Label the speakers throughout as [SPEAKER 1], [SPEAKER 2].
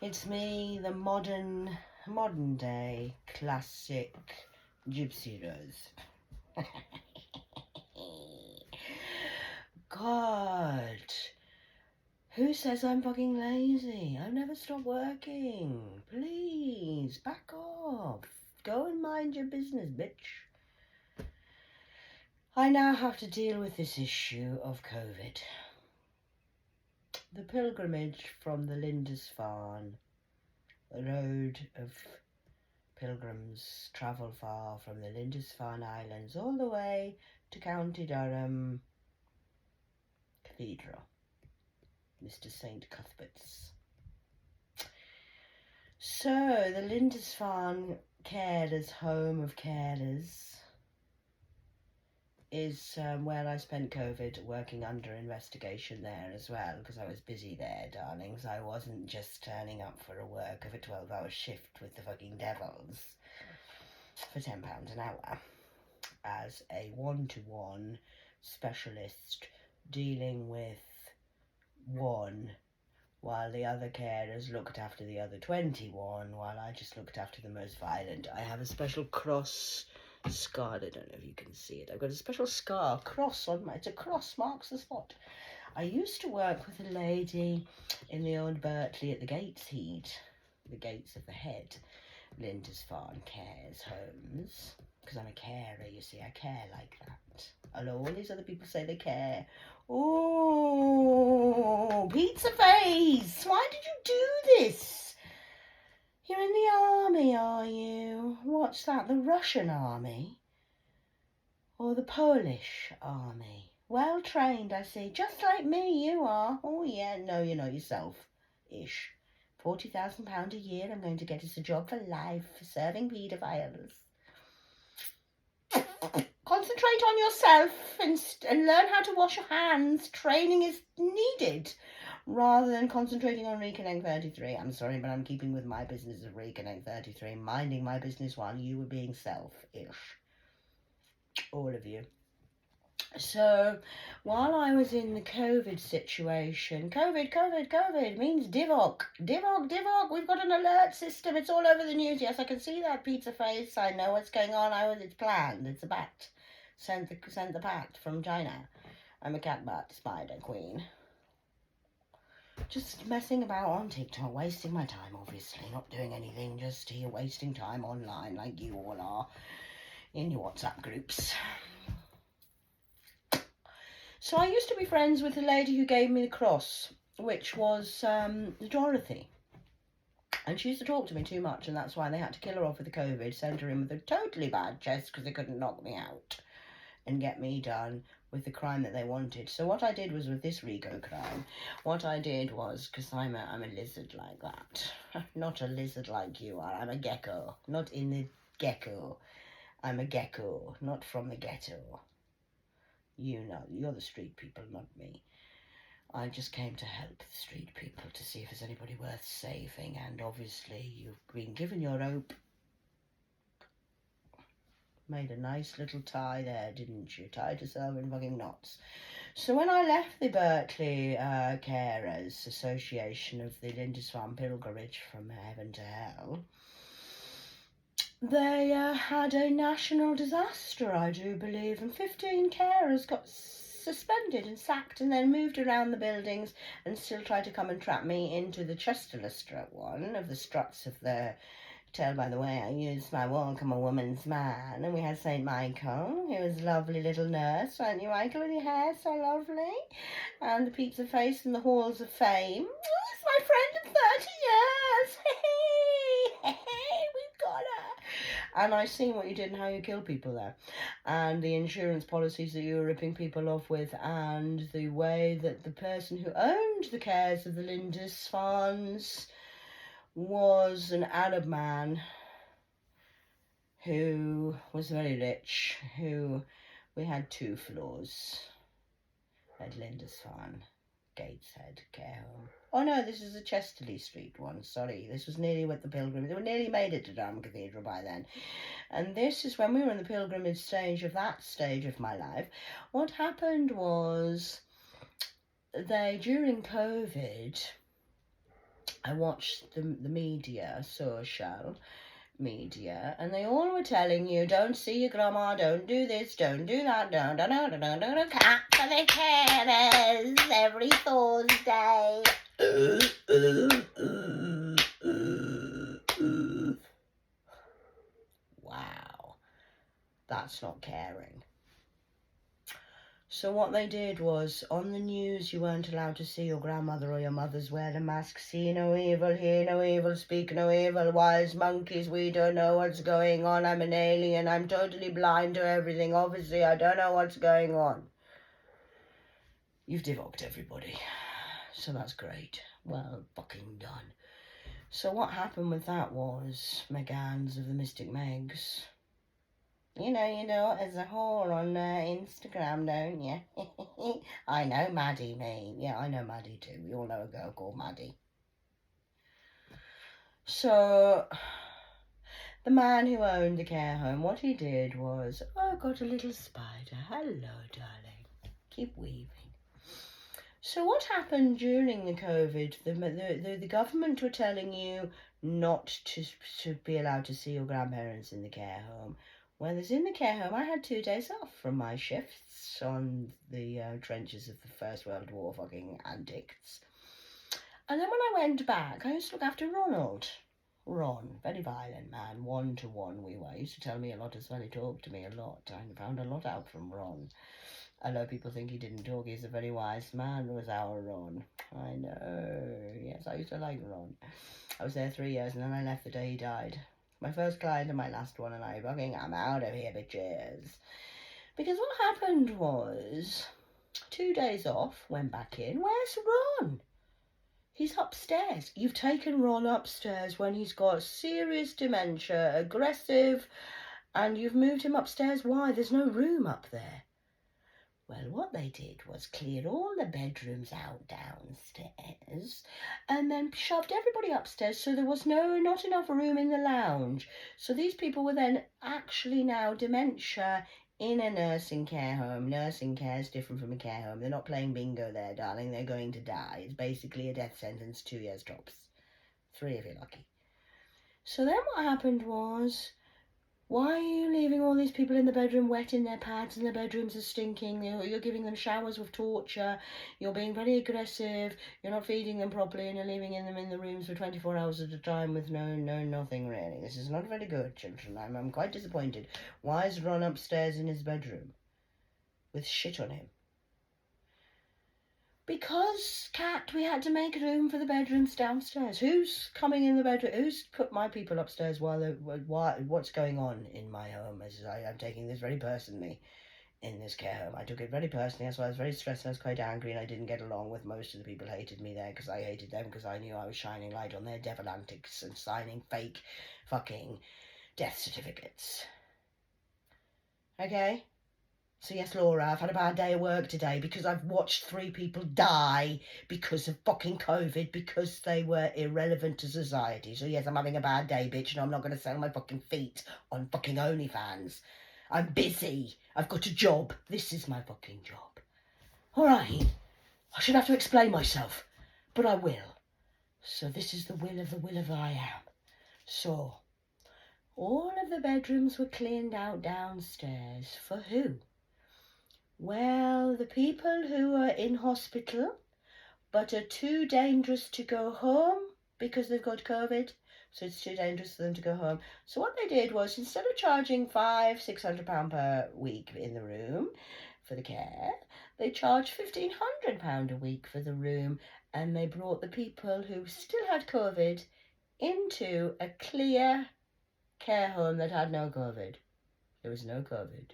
[SPEAKER 1] It's me, the modern day classic Gypsy Rose. God, who says I'm fucking lazy? I've never stopped working. Please, back off. Go and mind your business, bitch. I now have to deal with this issue of COVID. The pilgrimage from the Lindisfarne, the road of pilgrims travel far from the Lindisfarne Islands all the way to County Durham Cathedral, Mr. St. Cuthbert's. So, the Lindisfarne Carers Home of Carers is where I spent COVID, working under investigation there as well, because I was busy there, darlings. I wasn't just turning up for a work of a 12-hour shift with the fucking devils for £10 an hour as a one-to-one specialist dealing with one, while the other carers looked after the other 21, while I just looked after the most violent. I have a special cross scarred. I don't know if you can see it. I've got a special cross on my, it's a cross, marks the spot. I used to work with a lady in the old Berkeley at the Gateshead, the Gates of the Head, Lindisfarne Cares Homes, because I'm a carer, you see, I care like that. Although all these other people say they care. Oh, pizza face! Why did you do this? You're in the army, are you? What's that, the Russian army? Or the Polish army? Well trained, I see. Just like me, you are. Oh, yeah, no, you know yourself-ish. £40,000 a year, I'm going to get us a job for life, for serving paedophiles. Concentrate on yourself and learn how to wash your hands. Training is needed, rather than concentrating on Reconnect 33. I'm sorry, but I'm keeping with my business of Reconnect 33, minding my business while you were being selfish. All of you. So, while I was in the COVID situation, COVID means Divoc. Divoc, we've got an alert system. It's all over the news. Yes, I can see that pizza face. I know what's going on. It's planned. It's a bat. Send the bat from China. I'm a cat bat spider queen. Just messing about on TikTok, wasting my time, obviously. Not doing anything, just here wasting time online like you all are in your WhatsApp groups. So I used to be friends with the lady who gave me the cross, which was Dorothy. And she used to talk to me too much, and that's why they had to kill her off with the COVID, send her in with a totally bad chest because they couldn't knock me out and get me done with the crime that they wanted. So what I did was, with this Rico crime, what I did was, because I'm a lizard like that. Not a lizard like you are. I'm a gecko. Not in the gecko. I'm a gecko, not from the ghetto. You know, you're the street people, not me. I just came to help the street people, to see if there's anybody worth saving, and obviously you've been given your rope. Made a nice little tie there, didn't you? Tied yourself in fucking knots. So when I left the Berkeley Carers Association of the Lindisfarne Pilgrimage from Heaven to Hell, they had a national disaster, I do believe, and 15 carers got suspended and sacked and then moved around the buildings and still tried to come and trap me into the Chesterler strut, one of the struts of the Tell by the way I used my walk, I'm a woman's man. And we had St. Michael, who was a lovely little nurse, weren't you, Michael, with your hair so lovely? And the pizza face and the halls of fame. Oh, it's my friend of 30 years. Hey, we've got her. And I seen what you did and how you kill people there, and the insurance policies that you were ripping people off with, and the way that the person who owned the cares of the Lindisfarnes was an Arab man who was very rich, who we had 2 floors at Lindisfarne Gateshead Care Home. Oh no, this is the Chesterley Street one, sorry. This was nearly with the pilgrimage. They were nearly made it to Durham Cathedral by then. And this is when we were in the pilgrimage stage of that stage of my life. What happened was, during COVID, I watched the media, social media, and they all were telling you, don't see your grandma, don't do this, don't do that, don't cat for the carers every Thursday. Wow, that's not caring. So what they did was, on the news, you weren't allowed to see your grandmother or your mother's wearing a mask. See no evil, hear no evil, speak no evil. Wise monkeys, we don't know what's going on. I'm an alien. I'm totally blind to everything. Obviously, I don't know what's going on. You've Divoc'd everybody. So that's great. Well, fucking done. So what happened with that was, Megans of the Mystic Megs, you know, as a whore on Instagram, don't you? I know Maddie, me. Yeah, I know Maddie too. We all know a girl called Maddie. So, the man who owned the care home, what he did was, oh, got a little spider. Hello, darling. Keep weaving. So what happened during the COVID? The government were telling you not to be allowed to see your grandparents in the care home. When I was in the care home, I had 2 days off from my shifts on the trenches of the First World War fucking antics. And then when I went back, I used to look after Ronald. Ron, very violent man, 1-to-1 we were. He used to tell me a lot as well. He talked to me a lot. I found a lot out from Ron. I know people think he didn't talk. He's a very wise man, was our Ron. I know. Yes, I used to like Ron. I was there 3 years and then I left the day he died. My first client and my last one, and I'm out of here, bitches. Because what happened was, 2 days off, went back in. Where's Ron? He's upstairs. You've taken Ron upstairs when he's got serious dementia, aggressive, and you've moved him upstairs. Why? There's no room up there. Well, what they did was clear all the bedrooms out downstairs and then shoved everybody upstairs, so there was not enough room in the lounge. So these people were then actually now dementia in a nursing care home. Nursing care is different from a care home. They're not playing bingo there, darling. They're going to die. It's basically a death sentence, 2 years tops. 3 if you're lucky. So then what happened was, why are you leaving all these people in the bedroom wet in their pads and their bedrooms are stinking? You're giving them showers with torture. You're being very aggressive. You're not feeding them properly and you're leaving them in the rooms for 24 hours at a time with nothing really. This is not very good, children. I'm quite disappointed. Why is Ron upstairs in his bedroom with shit on him? Because, Cat, we had to make room for the bedrooms downstairs. Who's coming in the bedroom? Who's put my people upstairs what's going on in my home? I'm taking this very personally in this care home. I took it very personally. That's why I was very stressed and I was quite angry and I didn't get along with most of the people. Hated me there because I hated them because I knew I was shining light on their devil antics and signing fake fucking death certificates. Okay? So yes, Laura, I've had a bad day at work today because I've watched 3 people die because of fucking COVID because they were irrelevant to society. So yes, I'm having a bad day, bitch, and I'm not going to sell my fucking feet on fucking OnlyFans. I'm busy. I've got a job. This is my fucking job. All right. I should have to explain myself, but I will. So this is the will of I am. So all of the bedrooms were cleaned out downstairs. For who? Well, the people who are in hospital but are too dangerous to go home because they've got COVID, so it's too dangerous for them to go home. So what they did was, instead of charging £500-600 per week in the room for the care, they charged £1,500 a week for the room, and they brought the people who still had COVID into a clear care home that had no COVID. There was no COVID.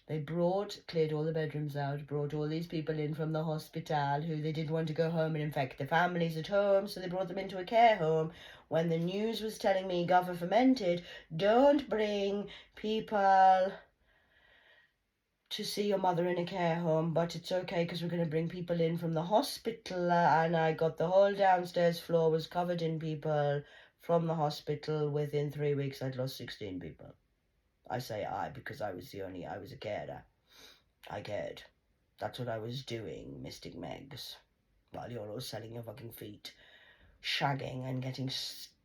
[SPEAKER 1] They cleared all the bedrooms out, brought all these people in from the hospital who they didn't want to go home and infect their families at home, so they brought them into a care home. When the news was telling me, Gov fermented, don't bring people to see your mother in a care home, but it's okay because we're going to bring people in from the hospital, and I got the whole downstairs floor was covered in people from the hospital. Within 3 weeks, I'd lost 16 people. I say I because I was a carer. I cared. That's what I was doing, Mystic Megs. While you're all selling your fucking feet shagging and getting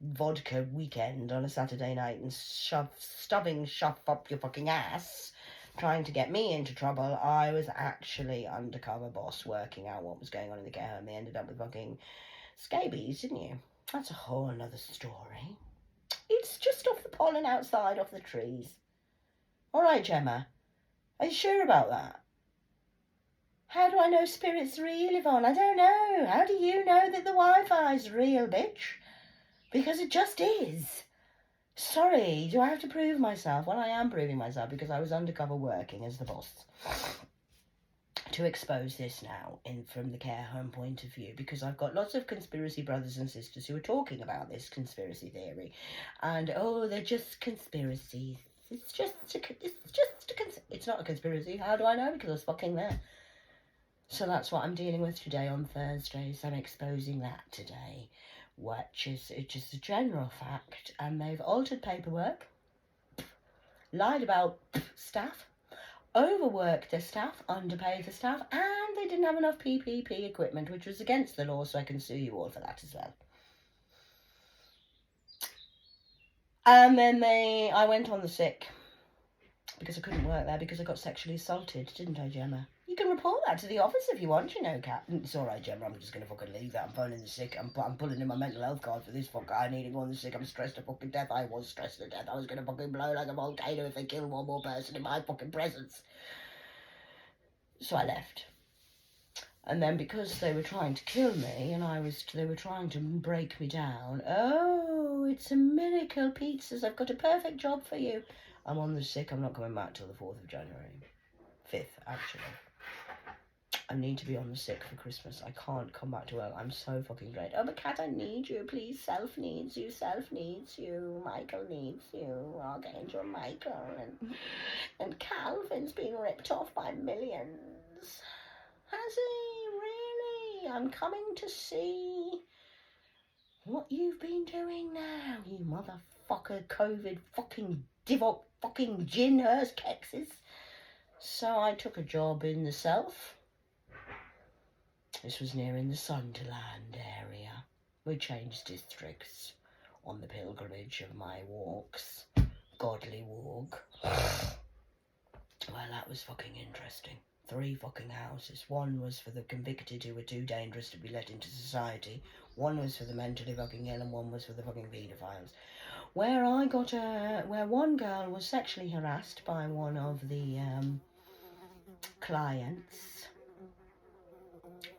[SPEAKER 1] vodka weekend on a Saturday night and stuffing up your fucking ass, trying to get me into trouble. I was actually undercover boss working out what was going on in the care home. They ended up with fucking scabies, didn't you? That's a whole another story. It's just off the pollen outside, off the trees. All right, Gemma. Are you sure about that? How do I know spirit's real, Yvonne? I don't know. How do you know that the Wi-Fi's real, bitch? Because it just is. Sorry, do I have to prove myself? Well, I am proving myself because I was undercover working as the boss to expose this now from the care home point of view, because I've got lots of conspiracy brothers and sisters who are talking about this conspiracy theory, and they're just conspiracies. It's not a conspiracy. How do I know? Because I was fucking there. So that's what I'm dealing with today on Thursdays. I'm exposing that today, which is just a general fact, and they've altered paperwork, lied about staff, overworked their staff, underpaid the staff, and they didn't have enough PPP equipment, which was against the law, so I can sue you all for that as well. And then I went on the sick because I couldn't work there because I got sexually assaulted, didn't I, Gemma? You can report that to the office if you want, you know, Kat. It's all right, Gemma, I'm just going to fucking leave that. I'm phoning the sick. I'm pulling in my mental health card for this fucker. I need to go on the sick. I'm stressed to fucking death. I was stressed to death. I was going to fucking blow like a volcano if they killed one more person in my fucking presence. So I left. And then because they were trying to kill me and they were trying to break me down, oh, it's a miracle, pizzas. I've got a perfect job for you. I'm on the sick. I'm not coming back till the 4th of January. 5th, actually. I need to be on the sick for Christmas. I can't come back to work. I'm so fucking great. Oh, but Kat, I need you. Please, Self needs you. Self needs you. Michael needs you. Archangel Michael. And Calvin's been ripped off by millions. Has he? Really? I'm coming to see what you've been doing now, you motherfucker, COVID fucking Divoc fucking gin hers kexes. So I took a job in the south. This was near in the Sunderland area. We changed districts on the pilgrimage of my walks. Godly walk. Well, that was fucking interesting. 3 fucking houses. One was for the convicted who were too dangerous to be let into society. One was for the mentally fucking ill, and one was for the fucking paedophiles. Where one girl was sexually harassed by one of the clients.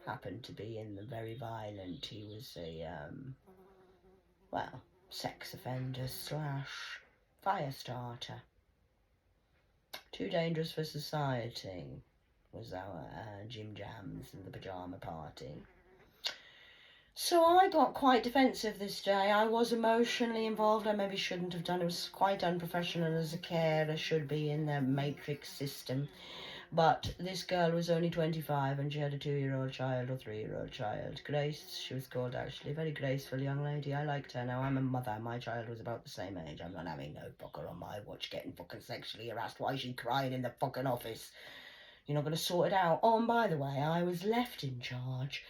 [SPEAKER 1] Happened to be in the very violent. He was a sex offender / fire starter. Too dangerous for society was our Jim Jams and the pyjama party. So I got quite defensive this day. I was emotionally involved. I maybe shouldn't have done. It was quite unprofessional as a carer should be in the matrix system. But this girl was only 25 and she had a 2-year-old child or 3-year-old child. Grace, she was called actually. Very graceful young lady. I liked her. Now I'm a mother. My child was about the same age. I'm not having no fucker on my watch getting fucking sexually harassed. Why is she crying in the fucking office? You're not going to sort it out. Oh, and by the way, I was left in charge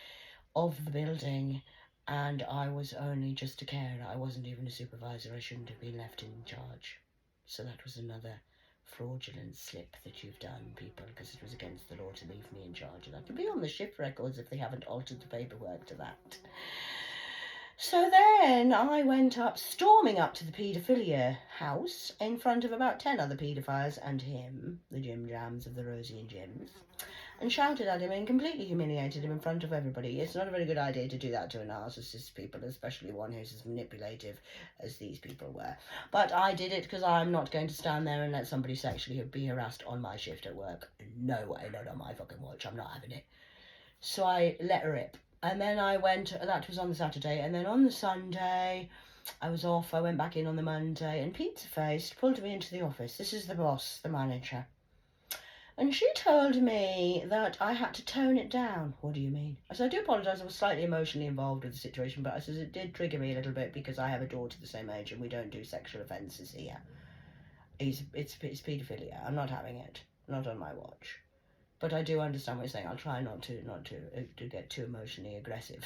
[SPEAKER 1] of the building and I was only just a carer. I wasn't even a supervisor. I shouldn't have been left in charge. So that was another fraudulent slip that you've done, people, because it was against the law to leave me in charge of that. It'll be on the shift records if they haven't altered the paperwork to that. So then I went storming up to the paedophilia house in front of about 10 other paedophiles and him, the Jim Jams of the Rosie and Jims, and shouted at him and completely humiliated him in front of everybody. It's not a very good idea to do that to a narcissist, people, especially one who's as manipulative as these people were. But I did it because I'm not going to stand there and let somebody sexually be harassed on my shift at work. No way, not on my fucking watch. I'm not having it. So I let her rip. And then I went, that was on the Saturday, and then on the Sunday, I was off. I went back in on the Monday, and Pizza Face pulled me into the office. This is the boss, the manager. And she told me that I had to tone it down. What do you mean? I said, I do apologise, I was slightly emotionally involved with the situation, but I said it did trigger me a little bit because I have a daughter the same age and we don't do sexual offences here. It's paedophilia. I'm not having it. Not on my watch. But I do understand what you're saying. I'll try not to get too emotionally aggressive.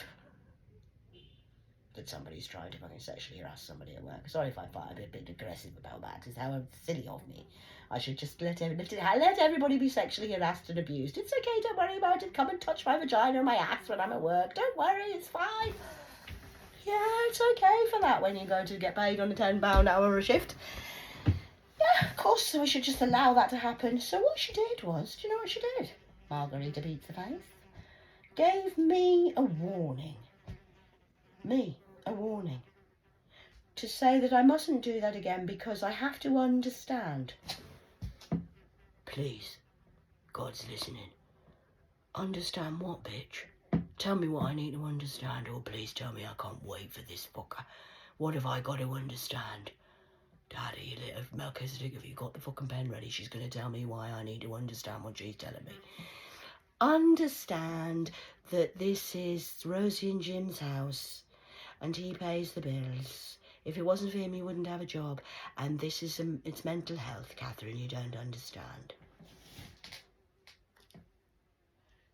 [SPEAKER 1] that somebody's trying to fucking sexually harass somebody at work. Sorry if I find a bit aggressive about that. It's how silly of me. I should just let everybody be sexually harassed and abused. It's okay, don't worry about it. Come and touch my vagina or my ass when I'm at work. Don't worry, it's fine. Yeah, it's okay for that when you go to get paid on a £10 hour a shift. Yeah, of course, so we should just allow that to happen. So what she did was, do you know what she did? Margarita Pizza Face gave me a warning. To say that I mustn't do that again because I have to understand. Please, God's listening. Understand what, bitch? Tell me what I need to understand, or please tell me I can't wait for this fucker. What have I got to understand? Daddy, little Melchizedek, have you got the fucking pen ready? She's going to tell me why I need to understand what she's telling me. Understand that this is Rosie and Jim's house, and he pays the bills. If it wasn't for him, he wouldn't have a job. And this is it's mental health, Catherine. You don't understand.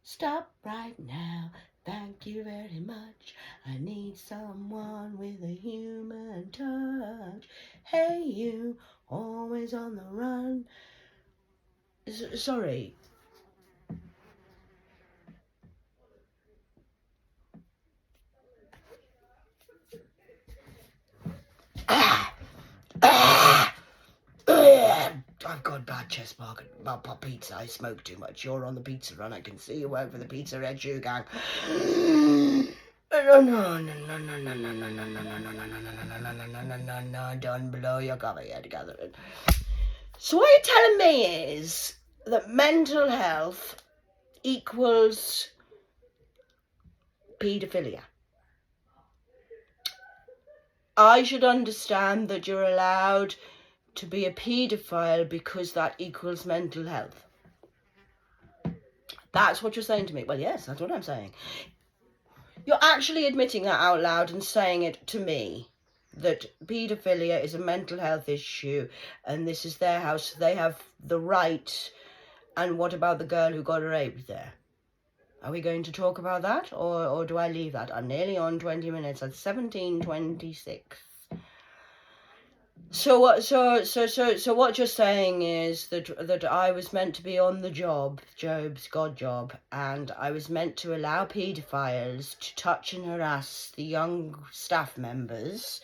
[SPEAKER 1] Stop right now. Thank you very much. I need someone with a human touch. Hey, you, always on the run. Sorry. I've got bad chest mark about pizza. I smoke too much. You're on the pizza run. I can see you work for the Pizza Red Shoe Gang. No, don't blow your cover yet, Catherine. So what you're telling me is that mental health equals paedophilia. I should understand that you're allowed to be a paedophile because that equals mental health. That's what you're saying to me. Well, yes, that's what I'm saying. You're actually admitting that out loud and saying it to me, that paedophilia is a mental health issue and this is their house, so they have the right. And what about the girl who got raped there? Are we going to talk about that, or do I leave that? I'm nearly on 20 minutes. At 17:26. So what you're saying is that I was meant to be on the job, Job's God job, and I was meant to allow paedophiles to touch and harass the young staff members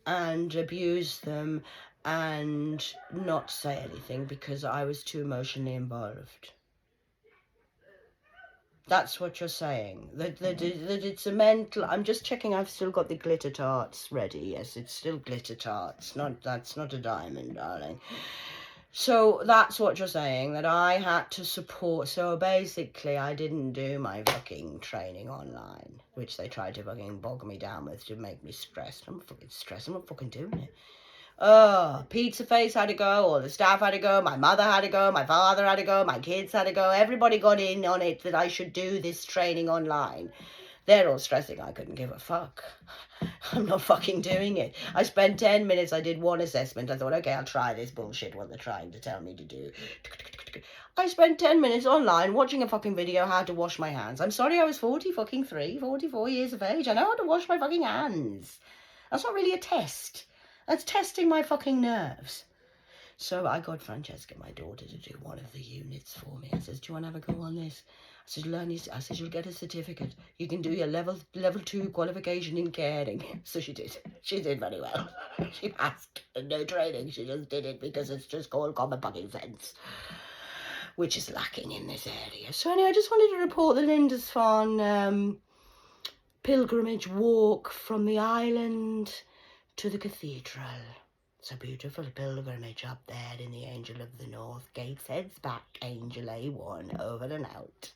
[SPEAKER 1] and abuse them and not say anything because I was too emotionally involved. That's what you're saying. That it's a mental. I'm just checking. I've still got the glitter tarts ready. Yes, it's still glitter tarts. That's not a diamond, darling. So that's what you're saying. That I had to support. So basically, I didn't do my fucking training online, which they tried to fucking bog me down with to make me stressed. I'm fucking stressed. I'm not fucking doing it. Oh, Pizza Face had to go, all the staff had to go, my mother had to go, my father had to go, my kids had to go. Everybody got in on it that I should do this training online. They're all stressing. I couldn't give a fuck. I'm not fucking doing it. I spent 10 minutes. I did one assessment. I thought, okay, I'll try this bullshit what they're trying to tell me to do. I spent 10 minutes online watching a fucking video how to wash my hands. I'm sorry I was 44 years of age. I know how to wash my fucking hands. That's not really a test. That's testing my fucking nerves. So I got Francesca, my daughter, to do one of the units for me. I says, do you want to have a go on this? I said, learn this. I said, you'll get a certificate. You can do your level 2 qualification in caring. So she did. She did very well. She passed. No training. She just did it because it's just called common fucking sense, which is lacking in this area. So anyway, I just wanted to report the Lindisfarne pilgrimage walk from the island to the cathedral. It's a beautiful pilgrimage up there in the Angel of the North. Gateshead's back, Angel A1, over and out.